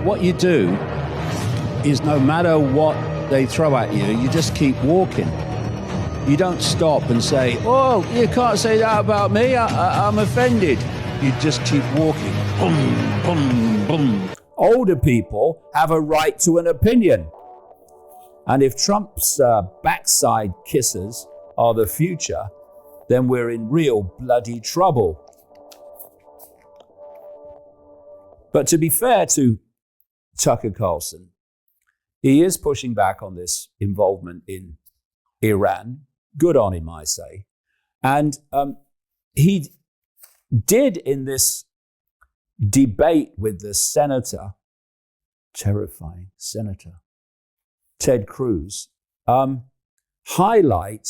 what you do is no matter what they throw at you, you just keep walking. You don't stop and say, oh, you can't say that about me, I'm offended. You just keep walking. Boom, boom, boom. Older people have a right to an opinion. And if Trump's backside kissers are the future, then we're in real bloody trouble. But to be fair to Tucker Carlson, he is pushing back on this involvement in Iran. Good on him, I say. And he did in this debate with the senator, terrifying senator, Ted Cruz, highlight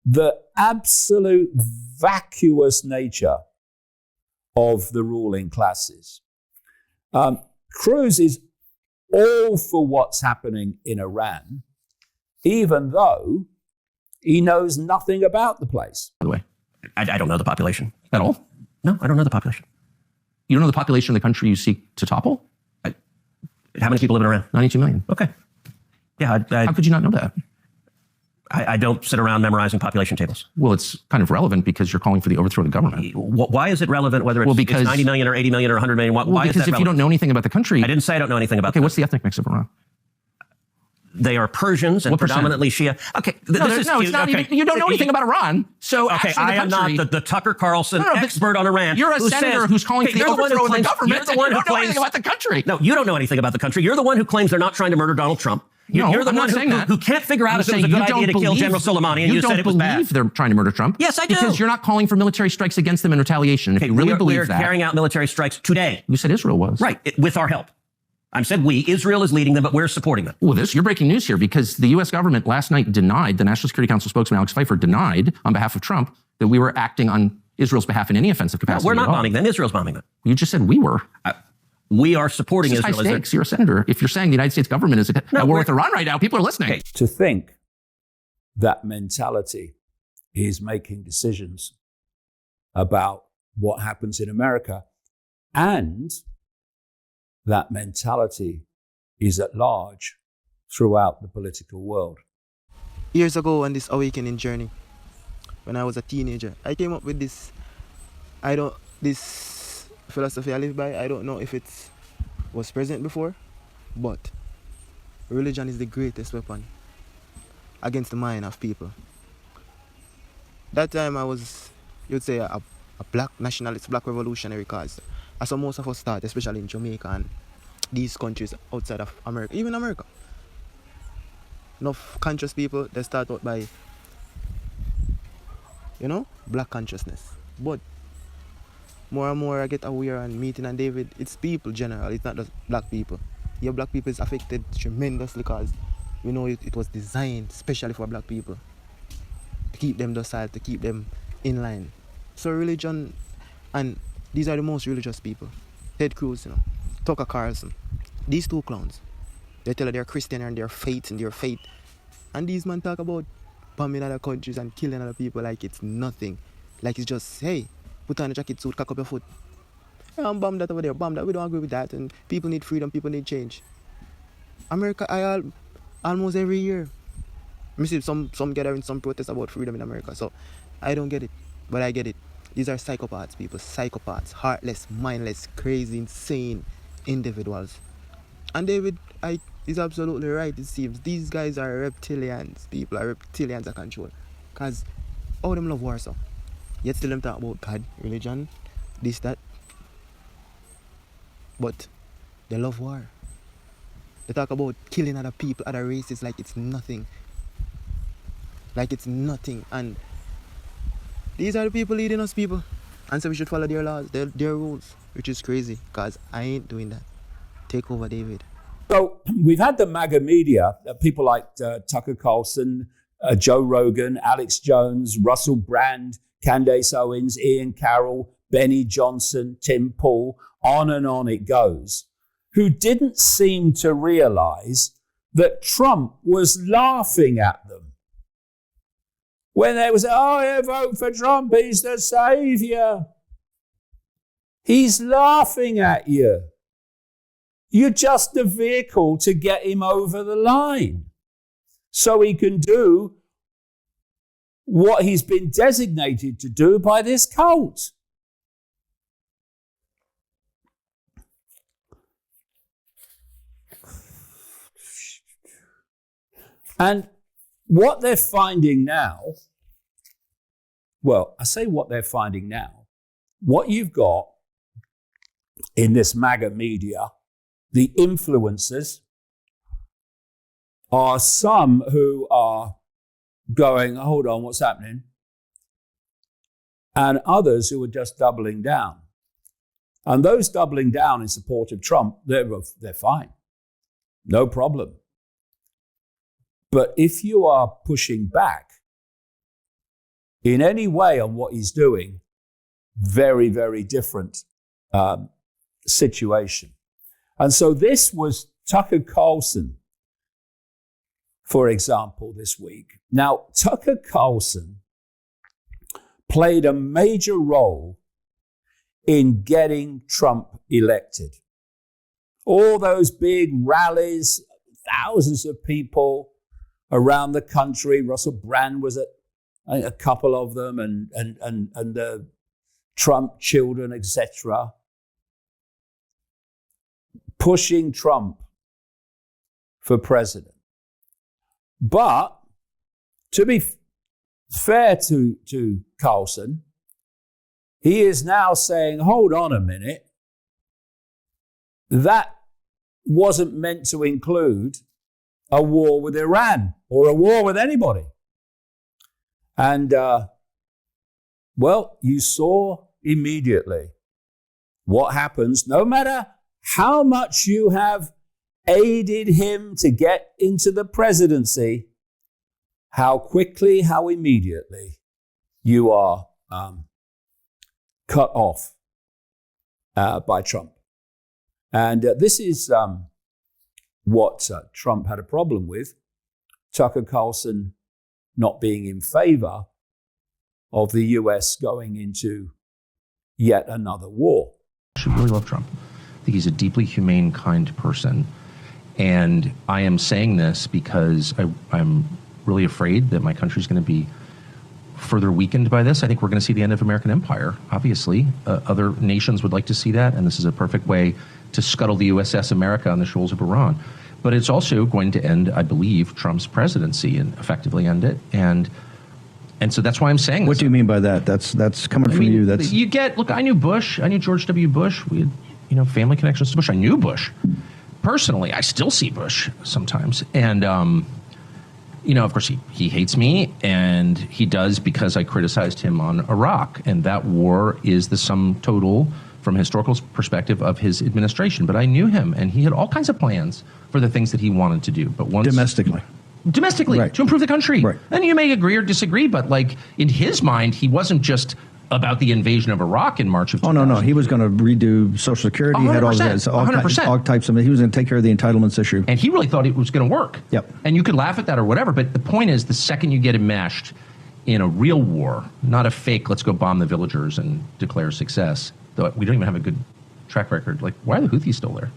the absolute vacuous nature of the ruling classes. Cruz is all for what's happening in Iran, even though he knows nothing about the place. By the way, I don't know the population at all. No, I don't know the population. You don't know the population of the country you seek to topple? How many people live in Iran? 92 million. Okay. Yeah. How could you not know that? I don't sit around memorizing population tables. Well, it's kind of relevant because you're calling for the overthrow of the government. Why is it relevant whether it's, it's 90 million or 80 million or 100 million? Why is that relevant? Because if you don't know anything about the country... I didn't say I don't know anything about... Okay, what's the ethnic mix of Iran? They are Persians and predominantly Shia. Okay, it's not even... You don't know anything about Iran, so okay, I am not the Tucker Carlson expert on Iran. You're a senator who's calling for the overthrow of the government. You're the one who don't know anything about the country. No, you don't know anything about the country. You're the one who claims they're not trying to murder Donald Trump. You're the one who can't figure out if it was a good idea to kill General Soleimani, and you said it was bad. You don't believe they're trying to murder Trump? Yes, I do. Because you're not calling for military strikes against them in retaliation. If you really believe that... We're carrying out military strikes today. You said Israel was. Right, with our help. I said we. Israel is leading them, but we're supporting them. Well, you're breaking news here because the U.S. government last night denied, the National Security Council spokesman Alex Pfeiffer denied on behalf of Trump that we were acting on Israel's behalf in any offensive capacity. No, we're not bombing them. Israel's bombing them. You just said we were. We are supporting Israel. High stakes. You're a senator. If you're saying the United States government is at war with Iran right now, people are listening. Okay. To think that mentality is making decisions about what happens in America, and that mentality is at large throughout the political world. Years ago on this awakening journey, when I was a teenager, I came up with this philosophy I live by. I don't know if it was present before, but religion is the greatest weapon against the mind of people. That time I was, you'd say, a black nationalist, black revolutionary cause. As most of us thought, especially in Jamaica and these countries outside of America, even America. Enough conscious people, they start out by, black consciousness. But more and more I get aware and meeting and David, it's people general, it's not just black people. Yeah, black people is affected tremendously because we know it was designed specially for black people. To keep them docile, to keep them in line. So religion, and these are the most religious people. Ted Cruz, Tucker Carlson. These two clowns. They tell you they're Christian and they're faith and their faith. And these men talk about bombing other countries and killing other people like it's nothing. Like it's just, hey, put on a jacket suit, cock up your foot. Bomb that over there, bomb that. We don't agree with that. And people need freedom, people need change. America, almost every year. I see some gathering, some protests about freedom in America. So I don't get it, but I get it. These are psychopaths, people. Psychopaths. Heartless, mindless, crazy, insane individuals. And David, he's absolutely right, it seems. These guys are reptilians. People are reptilians of control. Because all them love war, so. Yet still them talk about God, religion, this, that. But they love war. They talk about killing other people, other races like it's nothing. Like it's nothing. And these are the people leading us, people. And so we should follow their laws, their rules, which is crazy, because I ain't doing that. Take over, David. So we've had the MAGA media, people like Tucker Carlson, Joe Rogan, Alex Jones, Russell Brand, Candace Owens, Ian Carroll, Benny Johnson, Tim Pool, on and on it goes, who didn't seem to realize that Trump was laughing at them. When they was, oh, yeah, vote for Trump, he's the savior. He's laughing at you. You're just the vehicle to get him over the line so he can do what he's been designated to do by this cult. And what they're finding now, well, I say what they're finding now, what you've got in this MAGA media, the influencers, are some who are going, hold on, what's happening? And others who are just doubling down. And those doubling down in support of Trump, they're fine. No problem. But if you are pushing back in any way on what he's doing, very, very different situation. And so this was Tucker Carlson, for example, this week. Now, Tucker Carlson played a major role in getting Trump elected. All those big rallies, thousands of people around the country. Russell Brand was at a couple of them, and the Trump children, etc., pushing Trump for president. But to be fair to Carlson, he is now saying, hold on a minute, that wasn't meant to include a war with Iran or a war with anybody. And, well, you saw immediately what happens, no matter how much you have aided him to get into the presidency, how quickly, how immediately you are cut off by Trump. And this is what Trump had a problem with. Tucker Carlson not being in favor of the US going into yet another war. I really love Trump. I think he's a deeply humane, kind person. And I am saying this because I'm really afraid that my country's going to be further weakened by this. I think we're going to see the end of American empire, obviously. Other nations would like to see that, and this is a perfect way to scuttle the USS America on the shoals of Iran. But it's also going to end, I believe, Trump's presidency and effectively end it. And so that's why I'm saying this. What do you mean by that? That's coming from you. That's you get. Look, I knew Bush. I knew George W. Bush. We had, family connections to Bush. I knew Bush personally. I still see Bush sometimes, and of course, he hates me, and he does because I criticized him on Iraq, and that war is the sum total, from a historical perspective, of his administration. But I knew him, and he had all kinds of plans for the things that he wanted to do. But once domestically, right, to improve the country. Right. And you may agree or disagree, but in his mind, he wasn't just about the invasion of Iraq in March of 2000. Oh, no. He was going to redo Social Security. He had all that, 100%. All types of. He was going to take care of the entitlements issue. And he really thought it was going to work. Yep. And you could laugh at that or whatever, but the point is, the second you get enmeshed in a real war, not a fake, let's go bomb the villagers and declare success, though we don't even have a good track record. Why are the Houthis still there?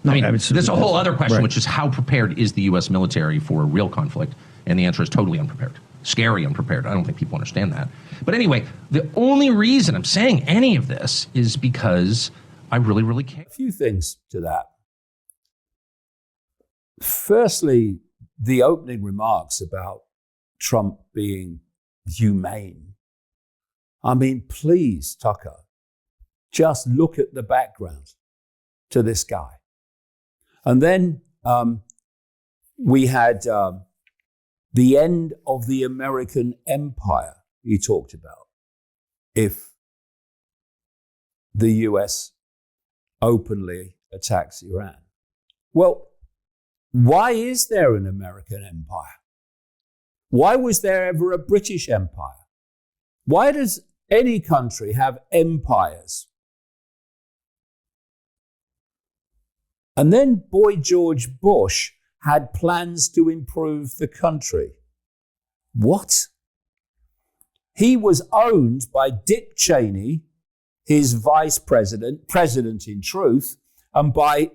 No, there's a whole other question, right, which is how prepared is the U.S. military for a real conflict? And the answer is totally unprepared. Scary unprepared. I don't think people understand that. But anyway, the only reason I'm saying any of this is because I really, really care. A few things to that. Firstly, the opening remarks about Trump being humane. I mean, please, Tucker, just look at the background to this guy. And then we had the end of the American empire he talked about if the US openly attacks Iran. Well, why is there an American empire? Why was there ever a British empire? Why does any country have empires? And then Boy George Bush had plans to improve the country. What? He was owned by Dick Cheney, his vice president, president in truth, and by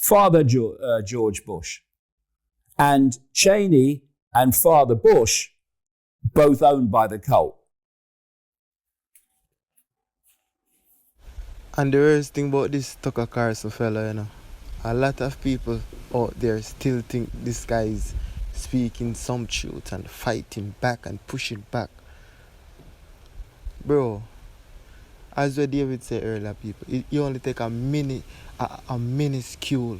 Father George Bush. And Cheney and Father Bush, both owned by the cult. And the worst thing about this Tucker Carlson fella, you know, a lot of people out there still think this guy is speaking some truth and fighting back and pushing back. Bro, as what David said earlier, people, you only take a minuscule,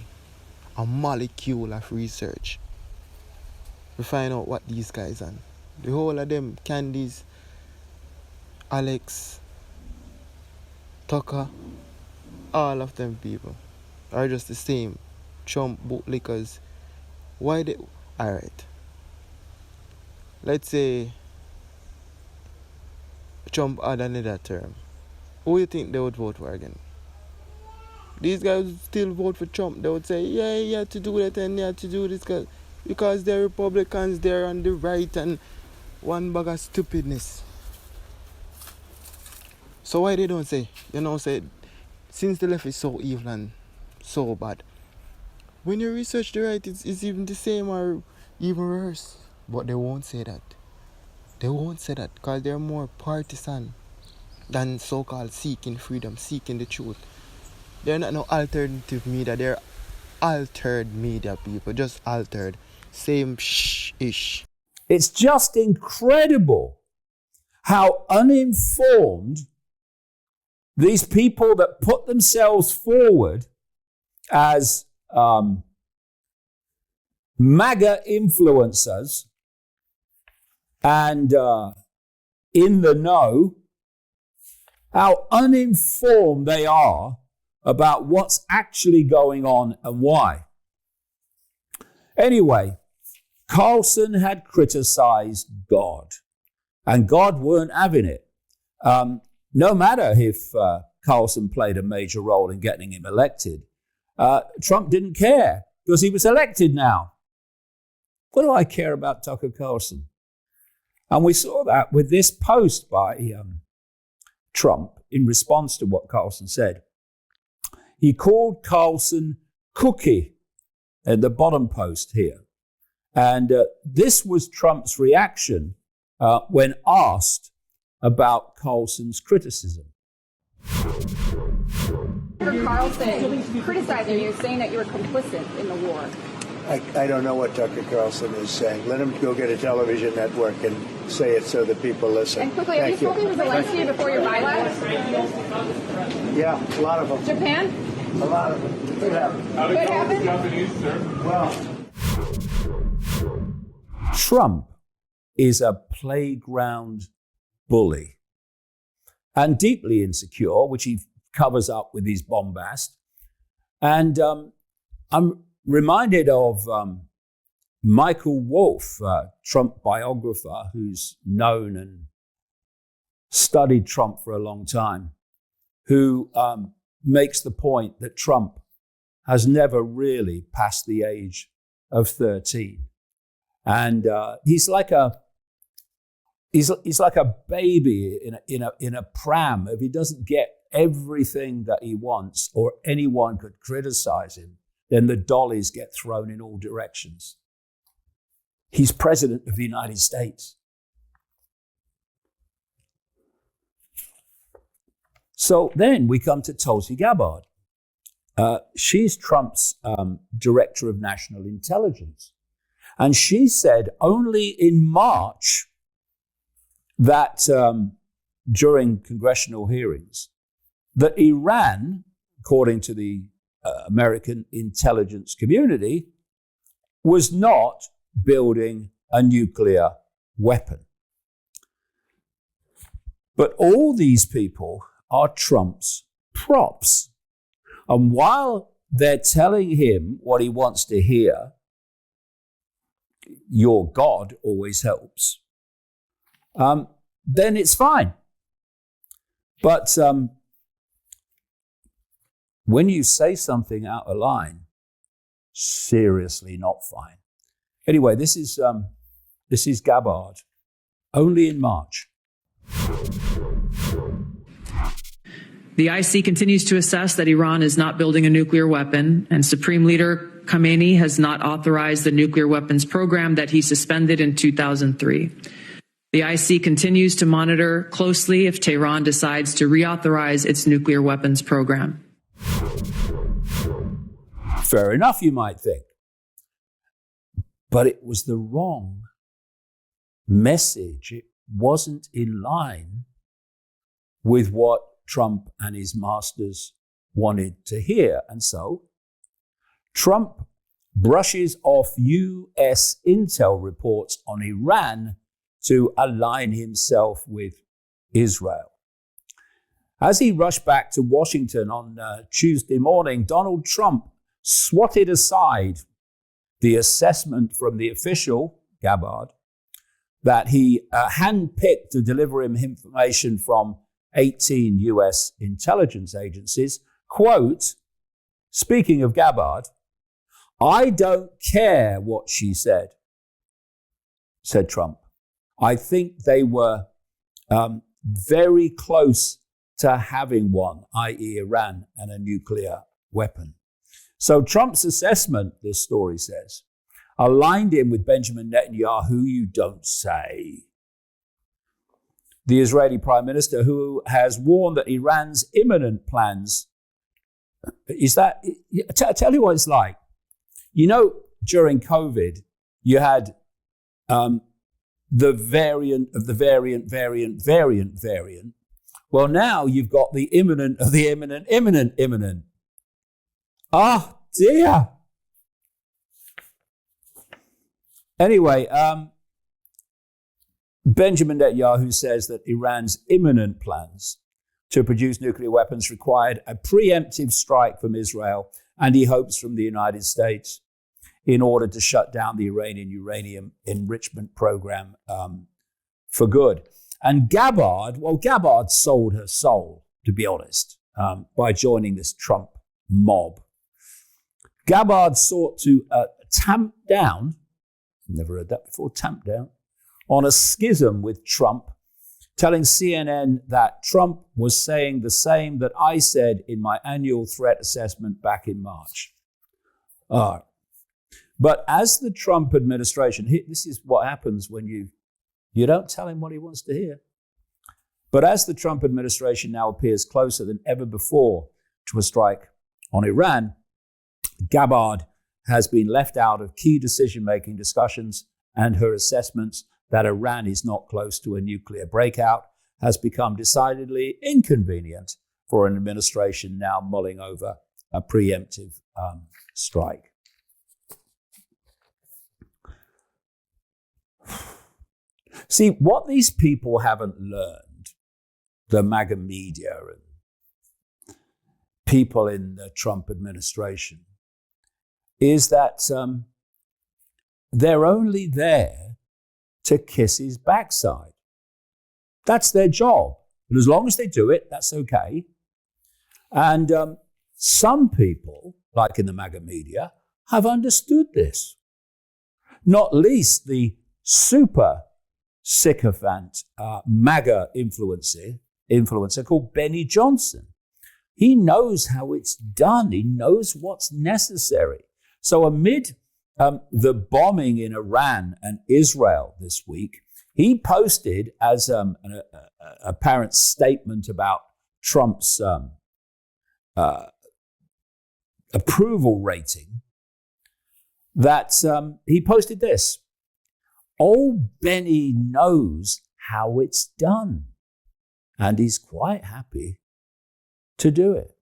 a molecule of research to find out what these guys are. The whole of them, Candice, Alex, Tucker, all of them people are just the same Trump bootlickers. Why they... Alright. Let's say Trump had another term. Who do you think they would vote for again? These guys would still vote for Trump. They would say, yeah, he had to do that and he had to do this because they're Republicans, they're on the right and one bag of stupidness. So why they don't say, say, since the left is so evil and so bad, when you research the right, it's even the same or even worse. But they won't say that. They won't say that because they're more partisan than so-called seeking freedom, seeking the truth. They're not no alternative media. They're altered media people, just altered. Same ish. It's just incredible how uninformed these people that put themselves forward as MAGA influencers and in the know, how uninformed they are about what's actually going on and why. Anyway, Carlson had criticized God, and God weren't having it. No matter if Carlson played a major role in getting him elected, Trump didn't care because he was elected now. What do I care about Tucker Carlson? And we saw that with this post by Trump in response to what Carlson said. He called Carlson cookie at the bottom post here. And this was Trump's reaction when asked about Carlson's criticism. Carlson criticizing you, saying that you were complicit in the war. I don't know what Tucker Carlson is saying. Let him go get a television network and say it so that people listen. And quickly, have you spoken to Zelensky before your bylaws? Yeah, a lot of them. Japan? A lot of them. It happened. It happened? Japanese, sir? Well, Trump is a playground bully and deeply insecure, which he covers up with his bombast. And I'm reminded of Michael Wolff, Trump biographer, who's known and studied Trump for a long time, who makes the point that Trump has never really passed the age of 13. And he's like a baby in a pram. If he doesn't get everything that he wants or anyone could criticize him, then the dollies get thrown in all directions. He's president of the United States. So then we come to Tulsi Gabbard. She's Trump's director of national intelligence. And she said only in March that during congressional hearings, that Iran, according to the American intelligence community, was not building a nuclear weapon. But all these people are Trump's props. And while they're telling him what he wants to hear, your God always helps, then it's fine. But when you say something out of line, seriously not fine. Anyway, this is Gabbard, only in March. The IC continues to assess that Iran is not building a nuclear weapon, and Supreme Leader Khamenei has not authorized the nuclear weapons program that he suspended in 2003. The IC continues to monitor closely if Tehran decides to reauthorize its nuclear weapons program. Fair enough, you might think. But it was the wrong message. It wasn't in line with what Trump and his masters wanted to hear. And so Trump brushes off US intel reports on Iran to align himself with Israel. As he rushed back to Washington on Tuesday morning, Donald Trump swatted aside the assessment from the official, Gabbard, that he handpicked to deliver him information from 18 US intelligence agencies. Quote, speaking of Gabbard, "I don't care what she said," said Trump. "I think they were very close to having one, i.e. Iran, and a nuclear weapon." So Trump's assessment, this story says, aligned him with Benjamin Netanyahu, you don't say, the Israeli prime minister, who has warned that Iran's imminent plans, tell you what it's like. You know, during COVID, you had the variant of the variant. Well, now you've got the imminent of the imminent. Ah, dear. Anyway, Benjamin Netanyahu says that Iran's imminent plans to produce nuclear weapons required a preemptive strike from Israel, and he hopes from the United States, in order to shut down the Iranian uranium enrichment program for good. And Gabbard sold her soul, to be honest, by joining this Trump mob. Gabbard sought to tamp down, never heard that before, tamp down, on a schism with Trump, telling CNN that Trump was saying the same that I said in my annual threat assessment back in March. But as the Trump administration, this is what happens when you don't tell him what he wants to hear. But as the Trump administration now appears closer than ever before to a strike on Iran, Gabbard has been left out of key decision-making discussions, and her assessments that Iran is not close to a nuclear breakout has become decidedly inconvenient for an administration now mulling over a preemptive strike. See, what these people haven't learned, the MAGA media and people in the Trump administration, is that they're only there to kiss his backside. That's their job. And as long as they do it, that's okay. And some people, like in the MAGA media, have understood this. Not least the super sycophant MAGA influencer called Benny Johnson. He knows how it's done. He knows what's necessary. So amid the bombing in Iran and Israel this week, he posted as an apparent statement about Trump's approval rating that he posted this: "Old Benny knows how it's done, and he's quite happy to do it."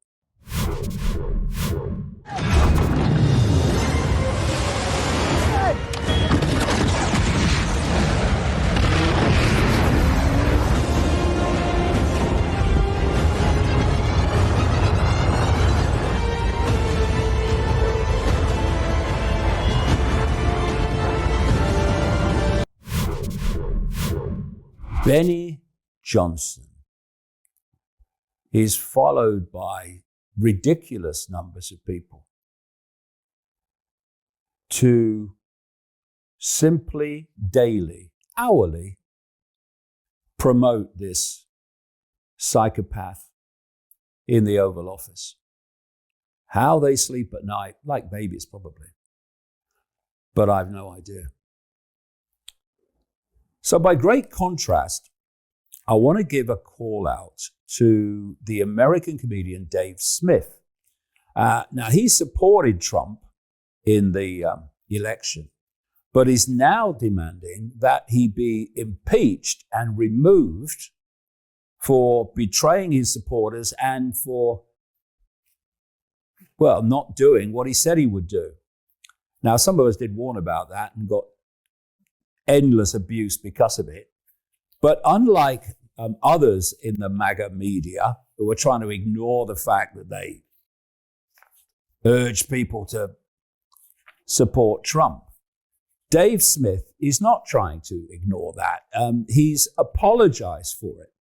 Benny Johnson is followed by ridiculous numbers of people to simply, daily, hourly promote this psychopath in the Oval Office. How they sleep at night, like babies probably. But I've no idea. So by great contrast, I want to give a call out to the American comedian Dave Smith. Now, he supported Trump in the election, but is now demanding that he be impeached and removed for betraying his supporters and for, well, not doing what he said he would do. Now, some of us did warn about that and got endless abuse because of it. But unlike others in the MAGA media who were trying to ignore the fact that they urged people to support Trump, Dave Smith is not trying to ignore that. He's apologized for it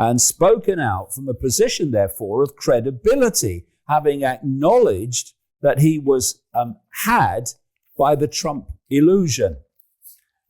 and spoken out from a position, therefore, of credibility, having acknowledged that he was had by the Trump illusion.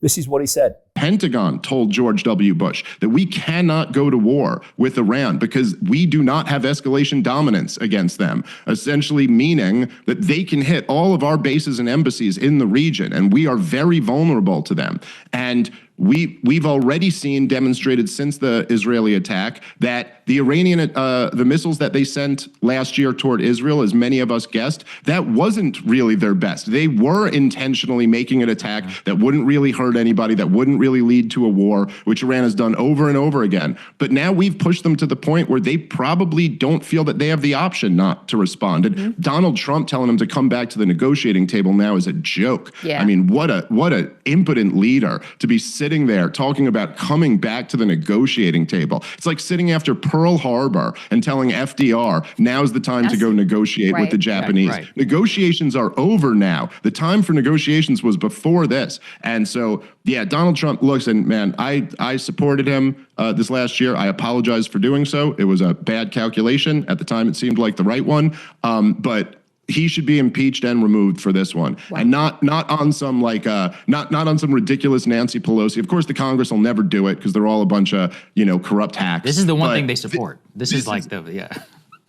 This is what he said. Pentagon told George W. Bush that we cannot go to war with Iran because we do not have escalation dominance against them, essentially meaning that they can hit all of our bases and embassies in the region, and we are very vulnerable to them. And we've already seen demonstrated since the Israeli attack that the Iranian, the missiles that they sent last year toward Israel, as many of us guessed, that wasn't really their best. They were intentionally making an attack that wouldn't really hurt anybody, that wouldn't really lead to a war, which Iran has done over and over again. But now we've pushed them to the point where they probably don't feel that they have the option not to respond. And Donald Trump telling them to come back to the negotiating table now is a joke. Yeah. I mean, what a impotent leader to be sitting there talking about coming back to the negotiating table. It's like sitting after Pearl Harbor and telling FDR, now's the time to go negotiate with the Japanese. Right. Negotiations are over now. The time for negotiations was before this. And so, yeah, Donald Trump looks, and man, I supported him this last year. I apologize for doing so. It was a bad calculation. At the time, it seemed like the right one. But he should be impeached and removed for this one, and not on some not on some ridiculous Nancy Pelosi. Of course, the Congress will never do it because they're all a bunch of corrupt hacks. This is the one thing they support. This is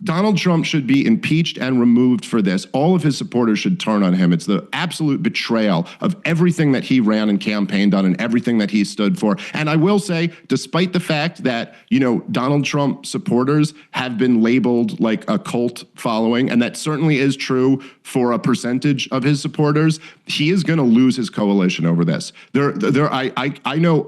Donald Trump should be impeached and removed for this. All of his supporters should turn on him. It's the absolute betrayal of everything that he ran and campaigned on and everything that he stood for. And I will say, despite the fact that, Donald Trump supporters have been labeled like a cult following, and that certainly is true for a percentage of his supporters, he is going to lose his coalition over this. I know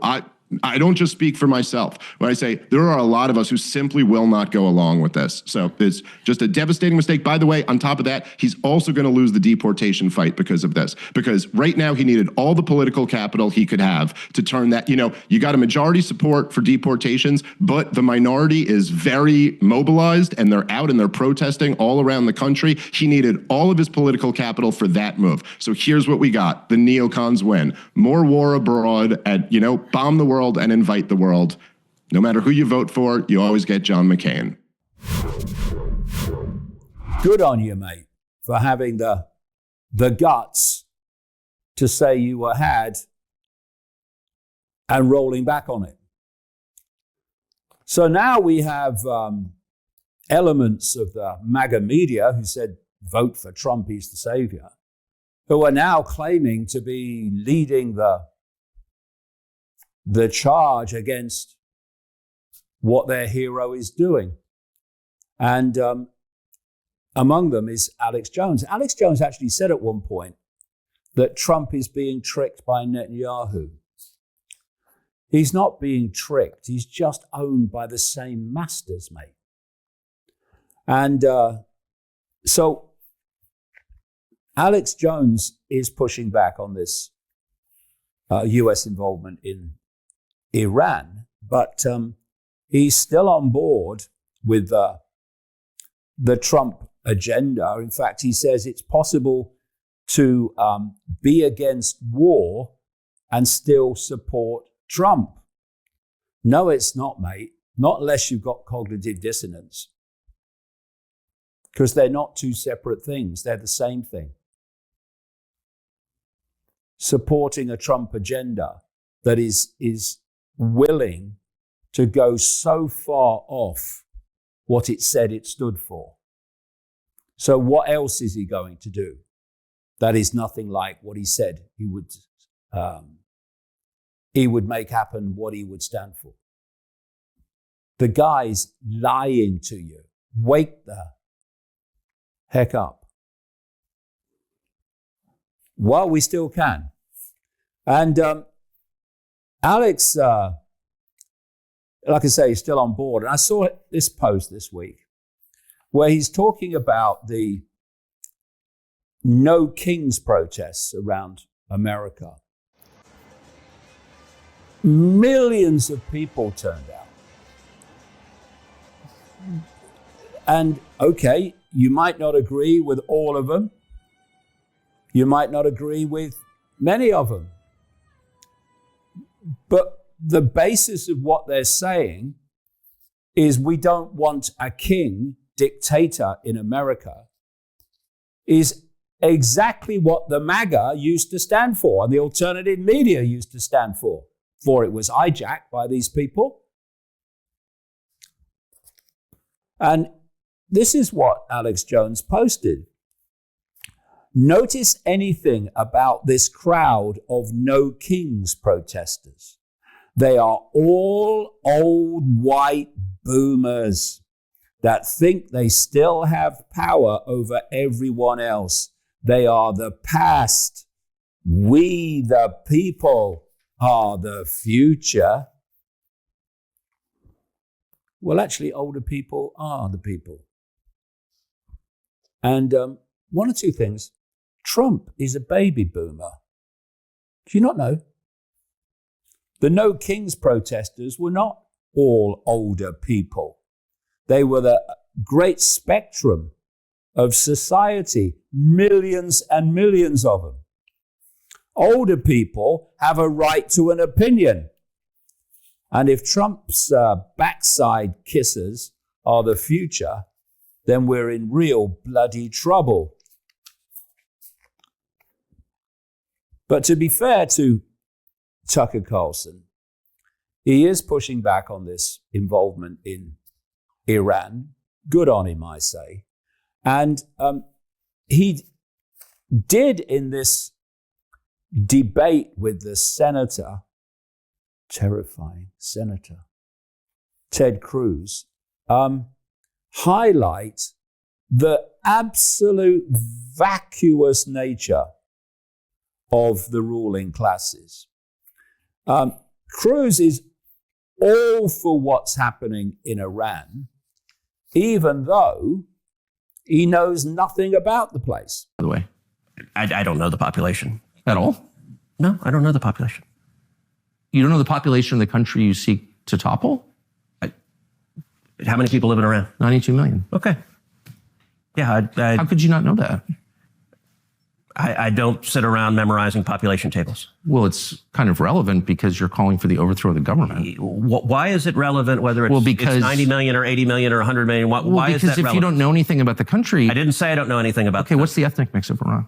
I don't just speak for myself when I say there are a lot of us who simply will not go along with this. So it's just a devastating mistake. By the way, on top of that, he's also going to lose the deportation fight because of this. Because right now he needed all the political capital he could have to turn that, you got a majority support for deportations, but the minority is very mobilized and they're out and they're protesting all around the country. He needed all of his political capital for that move. So here's what we got. The neocons win. More war abroad and, bomb the world and invite the world. No matter who you vote for, you always get John McCain. Good on you, mate, for having the guts to say you were had and rolling back on it. So now we have elements of the MAGA media who said, vote for Trump, he's the savior, who are now claiming to be leading the charge against what their hero is doing. And among them is Alex Jones. Alex Jones actually said at one point that Trump is being tricked by Netanyahu. He's not being tricked. He's just owned by the same masters, mate. And so Alex Jones is pushing back on this US involvement in Iran, but he's still on board with the Trump agenda. In fact, he says it's possible to be against war and still support Trump. No, it's not, mate. Not unless you've got cognitive dissonance. Because they're not two separate things. They're the same thing. Supporting a Trump agenda that is willing to go so far off what it said it stood for. So what else is he going to do? That is nothing like what he said he would make happen, what he would stand for. The guy's lying to you. Wake the heck up. While we still can. And Alex, like I say, is still on board. And I saw this post this week where he's talking about the No Kings protests around America. Millions of people turned out. And okay, you might not agree with all of them. You might not agree with many of them. But the basis of what they're saying is we don't want a king, dictator in America, is exactly what the MAGA used to stand for and the alternative media used to stand for. Before it was hijacked by these people. And this is what Alex Jones posted. Notice anything about this crowd of No Kings protesters. They are all old white boomers that think they still have power over everyone else. They are the past. We, the people, are the future. Well, actually, older people are the people. And one or two things. Trump is a baby boomer. Do you not know? The No Kings protesters were not all older people. They were the great spectrum of society, millions and millions of them. Older people have a right to an opinion. And if Trump's backside kissers are the future, then we're in real bloody trouble. But to be fair to Tucker Carlson, he is pushing back on this involvement in Iran. Good on him, I say. And he did in this debate with the senator, terrifying senator, Ted Cruz, highlight the absolute vacuous nature of the ruling classes. Cruz is all for what's happening in Iran, even though he knows nothing about the place. By the way, I don't know the population at all. No, I don't know the population. You don't know the population of the country you seek to topple? How many people live in Iran? 92 million. Okay. Yeah. How could you not know that? I don't sit around memorizing population tables. Well, it's kind of relevant because you're calling for the overthrow of the government. Why is it relevant whether it's, it's 90 million or 80 million or 100 million? Why is that relevant? Because if you don't know anything about the country... I didn't say I don't know anything about the country. What's the ethnic mix of Iran?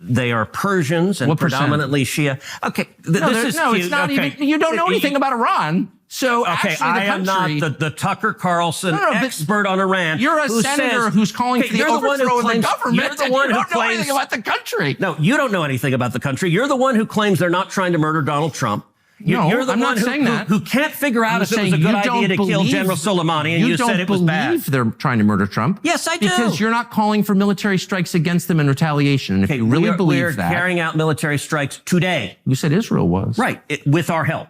They are Persians and predominantly Shia. Okay, it's not even... You don't know anything about Iran. So I am not the Tucker Carlson expert on Iran. You're a senator who's calling for the overthrow of the government. You're the one who don't know anything about the country. No, you don't know anything about the country. You're the one who claims they're not trying to murder Donald Trump. You're the one who can't figure out if it was a good idea to kill General Soleimani, and you said it was bad. You don't believe they're trying to murder Trump? Yes, I do. Because you're not calling for military strikes against them in retaliation. And if you really believe that... We're carrying out military strikes today. You said Israel was. Right, with our help.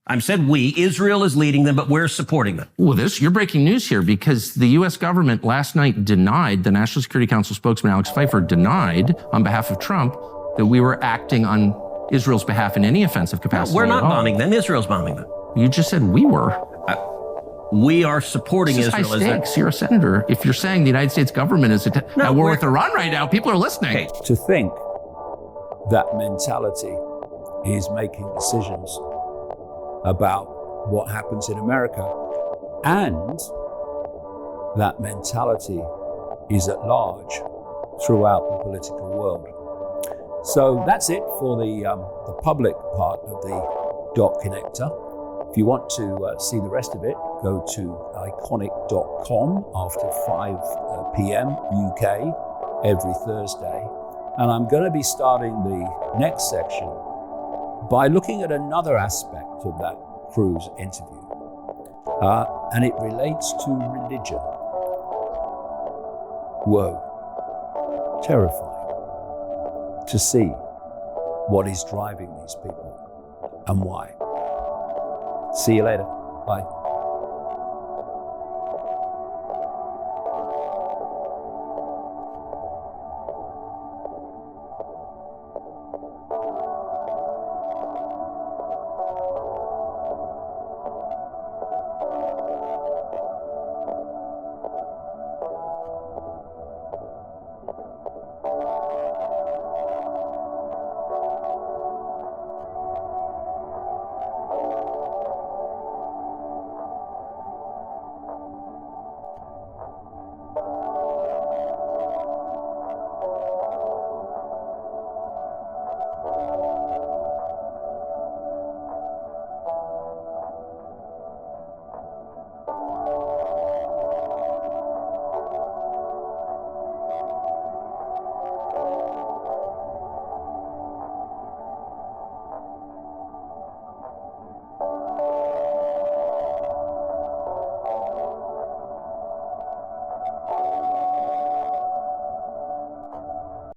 I said we. Israel is leading them, but we're supporting them. Well, you're breaking news here because the U.S. government last night denied, the National Security Council spokesman Alex Pfeiffer denied on behalf of Trump that we were acting on Israel's behalf in any offensive capacity. No, we're not bombing them. Israel's bombing them. You just said we were. We are supporting Israel. High stakes. You're a senator. If you're saying the United States government is at war with Iran right now, people are listening. To think that mentality is making decisions about what happens in America, and that mentality is at large throughout the political world. So that's it for the public part of the dot connector. If you want to see the rest of it, go to iconic.com after 5 p.m. UK every Thursday. And I'm going to be starting the next section by looking at another aspect of that Cruz interview. And it relates to religion. Whoa, terrifying to see what is driving these people and why. See you later. Bye.